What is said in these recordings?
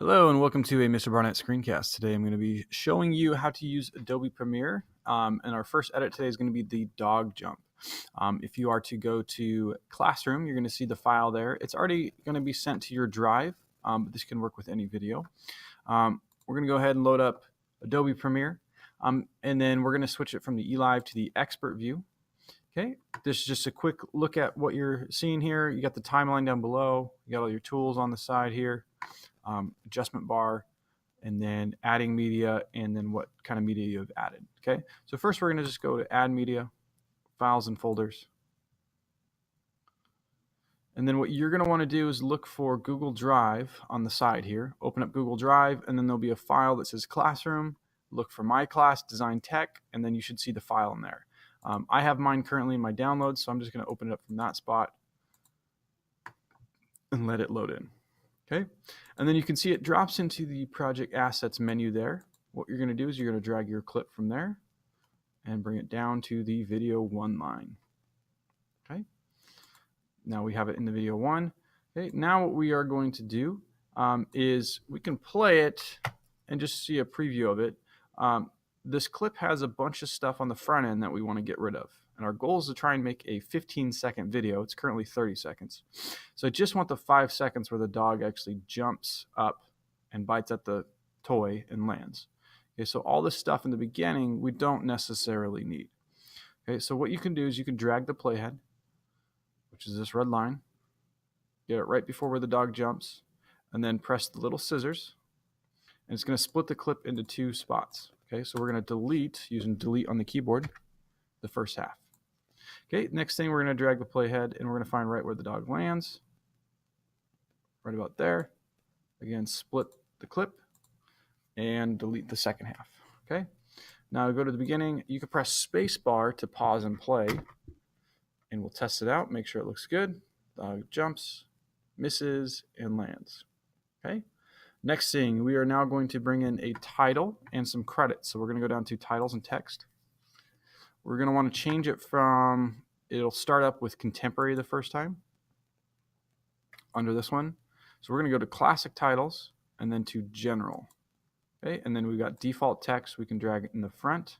Hello and welcome to a Mr. Barnett Screencast. Today I'm going to be showing you how to use Adobe Premiere, and our first edit today is going to be the dog jump. If you are to go to Classroom, you're going to see the file there. It's already going to be sent to your drive, but this can work with any video. We're going to go ahead and load up Adobe Premiere, and then we're going to switch it from the eLive to the Expert view. Okay, this is just a quick look at what you're seeing here. You got the timeline down below. You got all your tools on the side here. Adjustment bar, and then adding media, and then what kind of media you have added. Okay, so first we're going to just go to add media, files and folders. And then what you're going to want to do is look for Google Drive on the side here. Open up Google Drive, and then there'll be a file that says Classroom. Look for My Class, Design Tech, and then you should see the file in there. I have mine currently in my downloads, so I'm just going to open it up from that spot and let it load in. Okay, and then you can see it drops into the Project Assets menu there. What you're going to do is you're going to drag your clip from there and bring it down to the Video 1 line. Okay, now we have it in the Video 1. Okay, now what we are going to do is we can play it and just see a preview of it. This clip has a bunch of stuff on the front end that we want to get rid of. And our goal is to try and make a 15-second video. It's currently 30 seconds. So I just want the 5 seconds where the dog actually jumps up and bites at the toy and lands. Okay, so all this stuff in the beginning we don't necessarily need. Okay, so what you can do is you can drag the playhead, which is this red line, get it right before where the dog jumps, and then press the little scissors, and it's going to split the clip into 2 spots. Okay, so we're going to delete, using delete on the keyboard, the first half. Okay, next thing we're going to drag the playhead, and we're going to find right where the dog lands, right about there. Again, split the clip and delete the second half. Okay, now go to the beginning. You can press space bar to pause and play, and we'll test it out, make sure it looks good. Dog jumps, misses, and lands. Okay, next thing, we are now going to bring in a title and some credits. So we're going to go down to titles and text. We're going to want to change it from, it'll start up with contemporary the first time under this one. So we're going to go to classic titles and then to general. Okay, and then we've got default text. We can drag it in the front.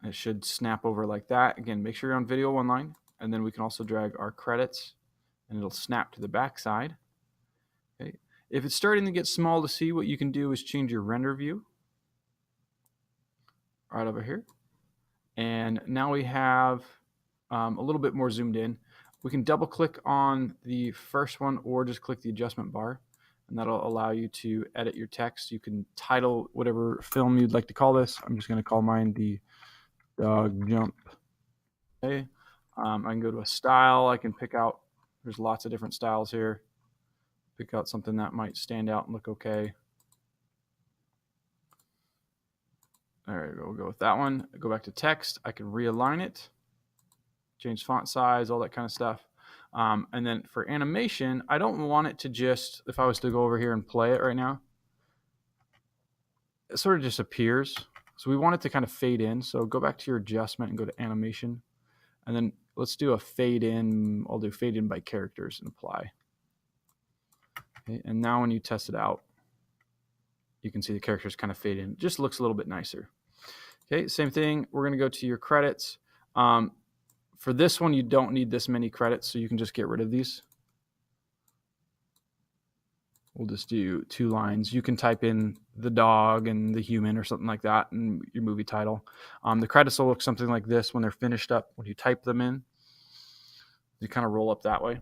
It should snap over like that. Again, make sure you're on Video 1 line, and then we can also drag our credits and it'll snap to the back side. Okay. If it's starting to get small to see, what you can do is change your render view right over here. And now we have a little bit more zoomed in. We can double click on the first one or just click the adjustment bar, and that'll allow you to edit your text. You can title whatever film you'd like to call this. I'm just going to call mine the dog jump. Okay. I can go to a style. I can pick out, there's lots of different styles here. Pick out something that might stand out and look okay. All right, we'll go with that one. Go back to text. I can realign it, change font size, all that kind of stuff. And then for animation, I don't want it to just, if I was to go over here and play it right now, it sort of just appears. So we want it to kind of fade in. So go back to your adjustment and go to animation. And then let's do a fade in. I'll do fade in by characters and apply. Okay, and now when you test it out, you can see the characters kind of fade in. It just looks a little bit nicer. Okay, same thing. We're going to go to your credits. For this one, you don't need this many credits, so you can just get rid of these. We'll just do 2 lines. You can type in the dog and the human or something like that in your movie title. The credits will look something like this when they're finished up. When you type them in, you kind of roll up that way.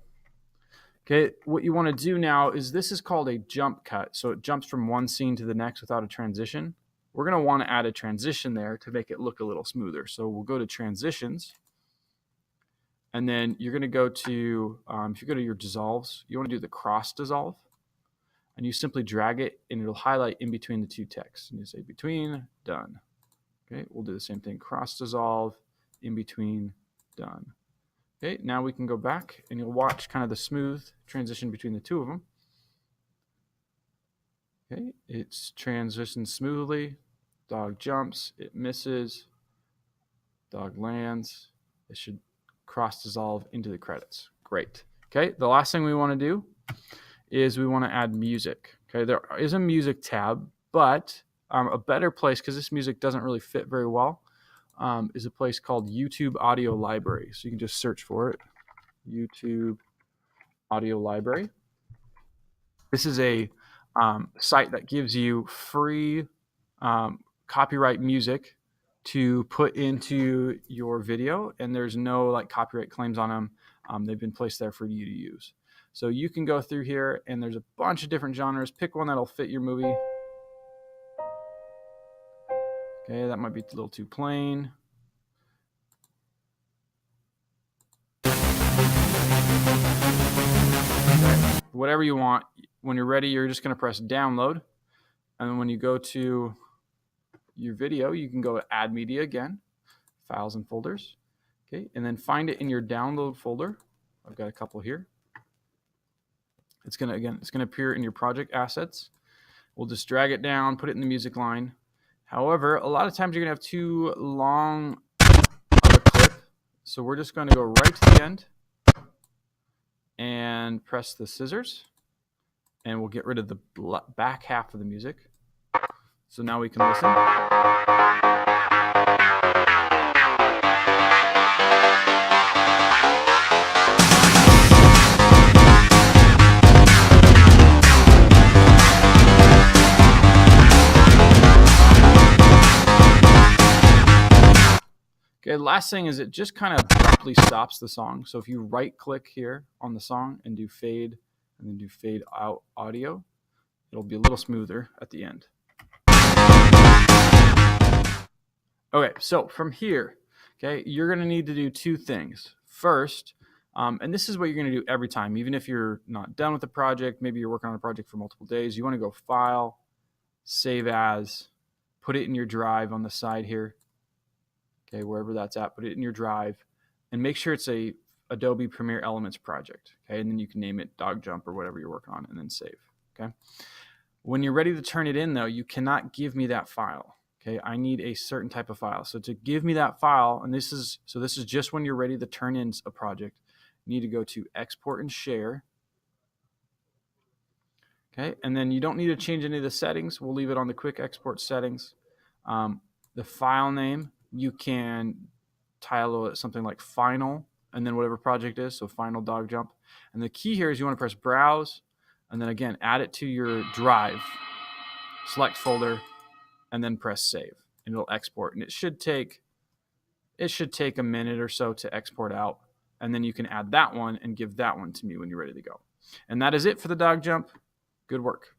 Okay, what you want to do now is, this is called a jump cut. So it jumps from one scene to the next without a transition. We're going to want to add a transition there to make it look a little smoother. So we'll go to transitions. And then you're going to go to, if you go to your dissolves, you want to do the cross dissolve. And you simply drag it, and it'll highlight in between the 2 texts. And you say between, done. Okay, we'll do the same thing. Cross dissolve, in between, done. Okay, now we can go back, and you'll watch kind of the smooth transition between the 2 of them. Okay, it's transitioned smoothly. Dog jumps, it misses. Dog lands. It should cross dissolve into the credits. Great. Okay, the last thing we want to do is we want to add music. Okay, there is a music tab, but a better place, because this music doesn't really fit very well, is a place called YouTube Audio Library. So you can just search for it, YouTube Audio Library. This is a site that gives you free copyright music to put into your video, and there's no like copyright claims on them. They've been placed there for you to use. So you can go through here, and there's a bunch of different genres. Pick one that'll fit your movie. Okay, that might be a little too plain. Okay. Whatever you want. When you're ready, you're just going to press download. And then when you go to your video, you can go to add media again, files and folders. Okay, and then find it in your download folder. I've got a couple here. It's going to appear in your project assets. We'll just drag it down, put it in the music line. However, a lot of times you're going to have too long of a clip. So we're just going to go right to the end and press the scissors. And we'll get rid of the back half of the music. So now we can listen. Okay, the last thing is it just kind of abruptly stops the song. So if you right click here on the song and do fade and then do fade out audio, it'll be a little smoother at the end. Okay, so from here, okay, you're going to need to do two things. First, and this is what you're going to do every time, even if you're not done with the project, maybe you're working on a project for multiple days, you want to go File, Save As, put it in your drive on the side here. Okay, wherever that's at, put it in your drive, and make sure it's a Adobe Premiere Elements project. Okay, and then you can name it Dog Jump or whatever you're working on, and then save. Okay. When you're ready to turn it in, though, you cannot give me that file. Okay, I need a certain type of file. So to give me that file, and this is just when you're ready to turn in a project, you need to go to Export and Share. Okay, and then you don't need to change any of the settings. We'll leave it on the quick export settings. The file name, you can title it something like Final, and then whatever project is, so Final Dog Jump. And the key here is you want to press Browse, and then again, add it to your drive, select folder, and then press Save, and it'll export. And it should take a minute or so to export out, and then you can add that one and give that one to me when you're ready to go. And that is it for the Dog Jump. Good work.